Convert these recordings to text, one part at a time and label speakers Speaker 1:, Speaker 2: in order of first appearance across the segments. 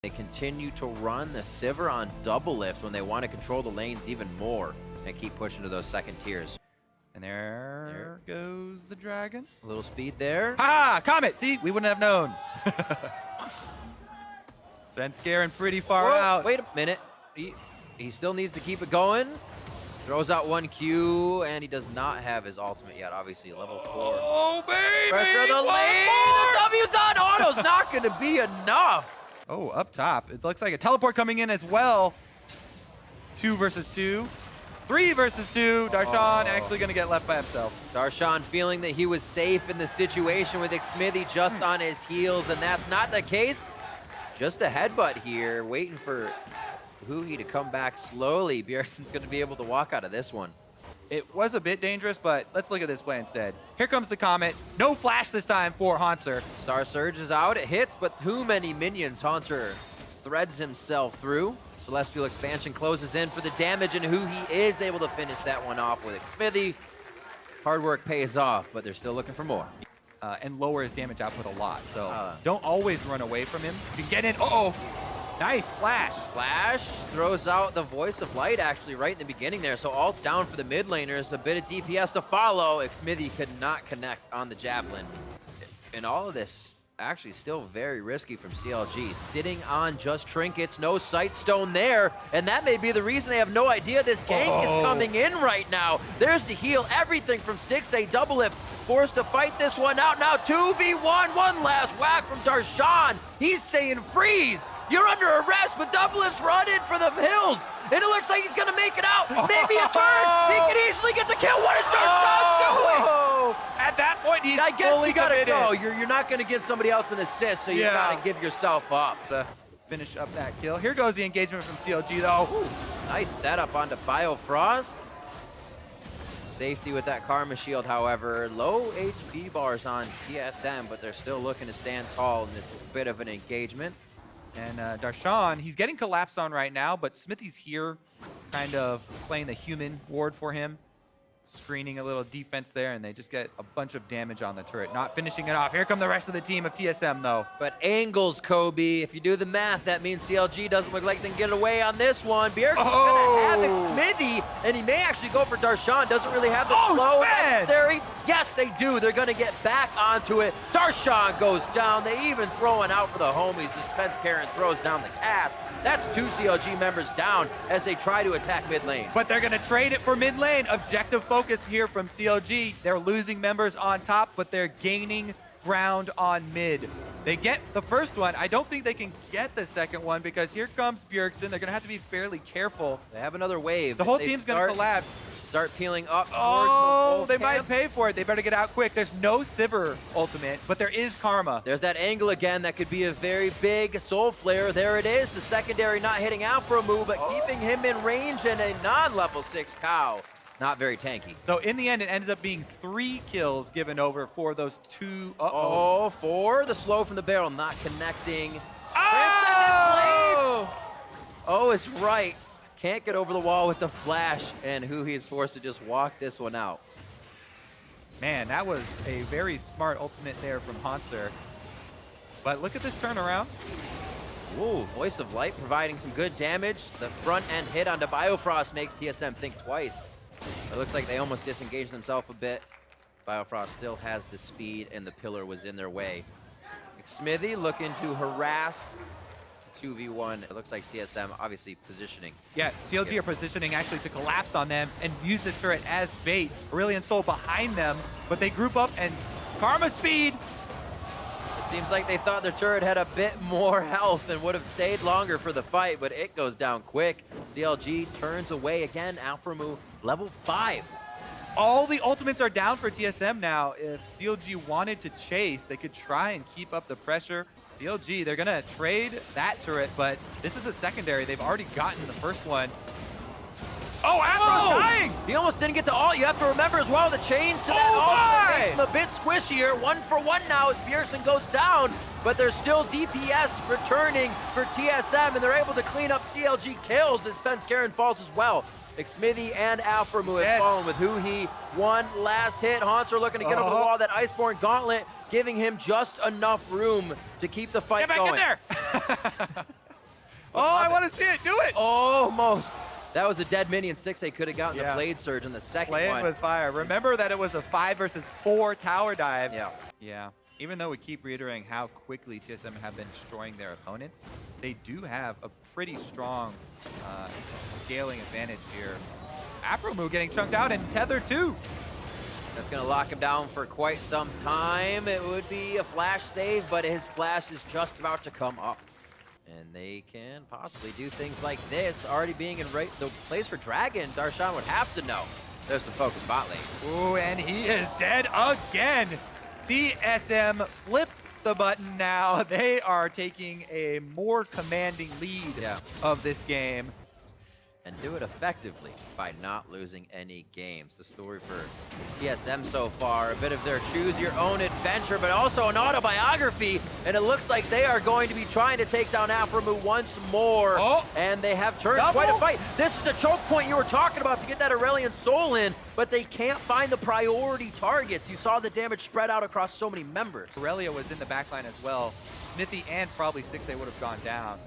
Speaker 1: They continue to run the Sivir on Doublelift when they want to control the lanes even more and keep pushing to those second tiers.
Speaker 2: And there goes the dragon.
Speaker 1: A little speed there.
Speaker 2: Ha! Comet! See, we wouldn't have known. Svenskeren pretty far out.
Speaker 1: Wait a minute. He still needs to keep it going. Throws out 1 Q, and he does not have his ultimate yet. Obviously, level 4.
Speaker 2: Oh, baby!
Speaker 1: Pressure the lane. The W's on auto's not going to be enough.
Speaker 2: Oh, up top. It looks like a teleport coming in as well. 2 versus 2. 3 versus 2. Darshan actually going to get left by himself.
Speaker 1: Darshan feeling that he was safe in the situation with Xmithie just on his heels, and that's not the case. Just a headbutt here, waiting for Huhi to come back slowly. Bjergsen's going to be able to walk out of this one.
Speaker 2: It was a bit dangerous, but let's look at this play instead. Here comes the Comet. No flash this time for Hauntzer.
Speaker 1: Star Surge is out. It hits, but too many minions. Hauntzer threads himself through. Celestial Expansion closes in for the damage, and Huhi is able to finish that one off with Xmithie. Hard work pays off, but they're still looking for more.
Speaker 2: And lower his damage output a lot, so don't always run away from him. You can get in. Uh-oh. Nice flash.
Speaker 1: Flash throws out the Voice of Light actually right in the beginning there. So ult's down for the mid laners. A bit of DPS to follow. Xmithie could not connect on the Javelin. And all of this actually still very risky from CLG. Sitting on just trinkets, no sight stone there. And that may be the reason they have no idea this gank is coming in right now. There's the heal, everything from Stixxay. Doublelift forced to fight this one out. Now 2v1, one last whack from Darshan. He's saying freeze. You're under arrest, but Doublelift's running for the hills. And it looks like he's gonna make it out. Maybe a turn. He could easily get the kill. What is Darshan doing?
Speaker 2: At that point, he's
Speaker 1: I guess
Speaker 2: fully
Speaker 1: you gotta
Speaker 2: committed.
Speaker 1: go. You're not gonna give somebody else an assist, so you gotta give yourself up.
Speaker 2: To finish up that kill. Here goes the engagement from CLG though.
Speaker 1: Ooh, nice setup onto Biofrost. Safety with that Karma Shield, however. Low HP bars on TSM, but they're still looking to stand tall in this bit of an engagement.
Speaker 2: And Darshan, he's getting collapsed on right now, but Xmithie's here kind of playing the human ward for him. Screening a little defense there, and they just get a bunch of damage on the turret. Not finishing it off. Here come the rest of the team of TSM, though.
Speaker 1: But angles, Kobe. If you do the math, that means CLG doesn't look like they can get away on this one. Bjergsen's gonna have Xmithie, and he may actually go for Darshan. Doesn't really have the slow necessary. Yes, they do. They're gonna get back onto it. Darshan goes down. They even throwing out for the homies as Svenskeren throws down the cast. That's 2 CLG members down as they try to attack mid lane.
Speaker 2: But they're gonna trade it for mid lane. Objective focus here from CLG. They're losing members on top, but they're gaining ground on mid. They get the first one. I don't think they can get the second one because here comes Bjergsen. They're gonna have to be fairly careful.
Speaker 1: They have another wave.
Speaker 2: The whole team's gonna collapse.
Speaker 1: Start peeling up towards the
Speaker 2: they might pay for it. They better get out quick. There's no Sivir ultimate, but there is Karma.
Speaker 1: There's that angle again. That could be a very big Soul Flare. There it is. The secondary not hitting aphromoo, but keeping him in range, and a non-level 6 cow. Not very tanky.
Speaker 2: So in the end, it ends up being 3 kills given over for those 2.
Speaker 1: For the slow from the barrel, not connecting. Oh, it's right. Can't get over the wall with the flash, and Huhi is forced to just walk this one out.
Speaker 2: Man, that was a very smart ultimate there from Hauntzer. But look at this turnaround.
Speaker 1: Ooh, Voice of Light providing some good damage. The front end hit onto Biofrost makes TSM think twice. It looks like they almost disengaged themselves a bit. Biofrost still has the speed, and the pillar was in their way. Xmithie looking to harass 2v1. It looks like TSM obviously positioning.
Speaker 2: Yeah, CLG are positioning actually to collapse on them and use this turret as bait. Aurelion Soul behind them, but they group up and Karma speed.
Speaker 1: It seems like they thought their turret had a bit more health and would have stayed longer for the fight, but it goes down quick. CLG turns away again. aphromoo level 5.
Speaker 2: All the ultimates are down for TSM now. If CLG wanted to chase, they could try and keep up the pressure. CLG, they're gonna trade that turret, but this is a secondary. They've already gotten the first one. Oh, Aphro's dying!
Speaker 1: He almost didn't get to ult. You have to remember as well the change to that ult makes him a bit squishier. 1 for 1 now as Bjergsen goes down, but there's still DPS returning for TSM, and they're able to clean up CLG kills as Svenskeren falls as well. Xmithie and aphromoo have fallen with Huhi. One last hit. Hauntzer looking to get over the wall. That Iceborne Gauntlet giving him just enough room to keep the fight going.
Speaker 2: Get back in there! Oh, I want to see it. Do it.
Speaker 1: Almost. That was a dead minion. Stixxay could have gotten the Blade Surge in the second
Speaker 2: Playing
Speaker 1: one.
Speaker 2: with fire. Remember that it was a 5 versus 4 tower dive.
Speaker 1: Yeah.
Speaker 2: Yeah. Even though we keep reiterating how quickly TSM have been destroying their opponents, they do have a pretty strong scaling advantage here. aphromoo getting chunked out and tethered too.
Speaker 1: That's going to lock him down for quite some time. It would be a flash save, but his flash is just about to come up. And they can possibly do things like this. Already being in the place for Dragon, Darshan would have to know there's some focus bot lane.
Speaker 2: Ooh, and he is dead again. TSM flip the button now. They are taking a more commanding lead of this game.
Speaker 1: And do it effectively by not losing any games. The story for TSM so far, a bit of their choose your own adventure, but also an autobiography. And it looks like they are going to be trying to take down aphromoo once more. Oh. And they have turned quite a fight. This is the choke point you were talking about to get that Aurelion soul in, but they can't find the priority targets. You saw the damage spread out across so many members.
Speaker 2: Irelia was in the backline as well. Xmithie and probably Stixxay would have gone down.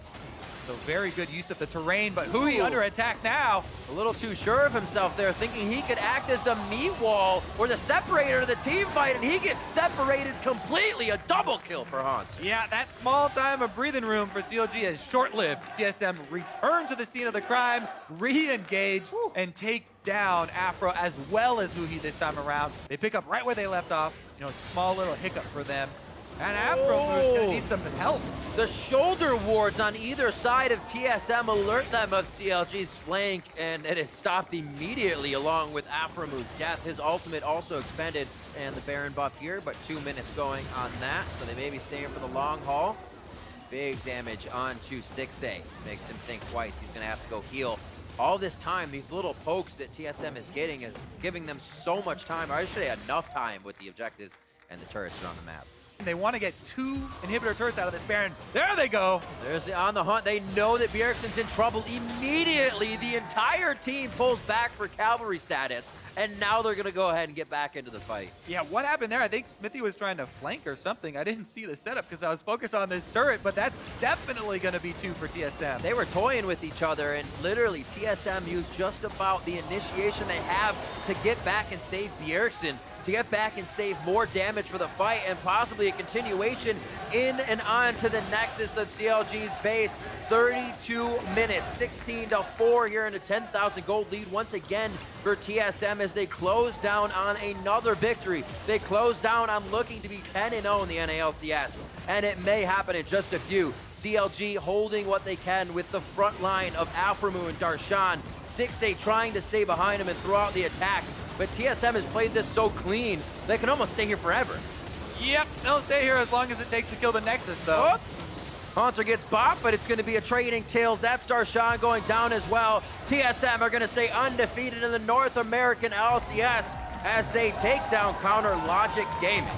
Speaker 2: So very good use of the terrain, but Huhi under attack now.
Speaker 1: A little too sure of himself there, thinking he could act as the meat wall or the separator of the team fight, and he gets separated completely. A double kill for Hauntzer.
Speaker 2: Yeah, that small time of breathing room for CLG is short-lived. TSM return to the scene of the crime, re-engage, and take down Afro as well as Huhi this time around. They pick up right where they left off. You know, small little hiccup for them. And aphromoo is going to need some help.
Speaker 1: The shoulder wards on either side of TSM alert them of CLG's flank, and it is stopped immediately along with aphromoos death. His ultimate also expended, and the Baron buff here, but 2 minutes going on that, so they may be staying for the long haul. Big damage onto Stixxay. Makes him think twice. He's going to have to go heal. All this time, these little pokes that TSM is getting is giving them so much time, or I should say enough time with the objectives and the turrets around the map.
Speaker 2: They want to get 2 inhibitor turrets out of this Baron. There they go.
Speaker 1: There's the on the hunt. They know that Bjergsen's in trouble. Immediately, the entire team pulls back for cavalry status, and now they're going to go ahead and get back into the fight.
Speaker 2: Yeah, what happened there? I think Xmithie was trying to flank or something. I didn't see the setup because I was focused on this turret, but that's definitely going to be 2 for TSM.
Speaker 1: They were toying with each other, and literally TSM used just about the initiation they have to get back and save Bjergsen, to get back and save more damage for the fight, and possibly a continuation in and on to the nexus of CLG's base. 32 minutes, 16-4 here in a 10,000 gold lead once again for TSM as they close down on another victory. They close down on looking to be 10-0 in the NALCS, and it may happen in just a few. CLG holding what they can with the front line of aphromoo and Darshan. Stixxay trying to stay behind him and throw out the attacks, but TSM has played this so clean, they can almost stay here forever.
Speaker 2: Yep, they'll stay here as long as it takes to kill the Nexus, though.
Speaker 1: Oh. Hauntzer gets bopped, but it's going to be a trade in kills. That's Darshan going down as well. TSM are going to stay undefeated in the North American LCS as they take down Counter Logic Gaming.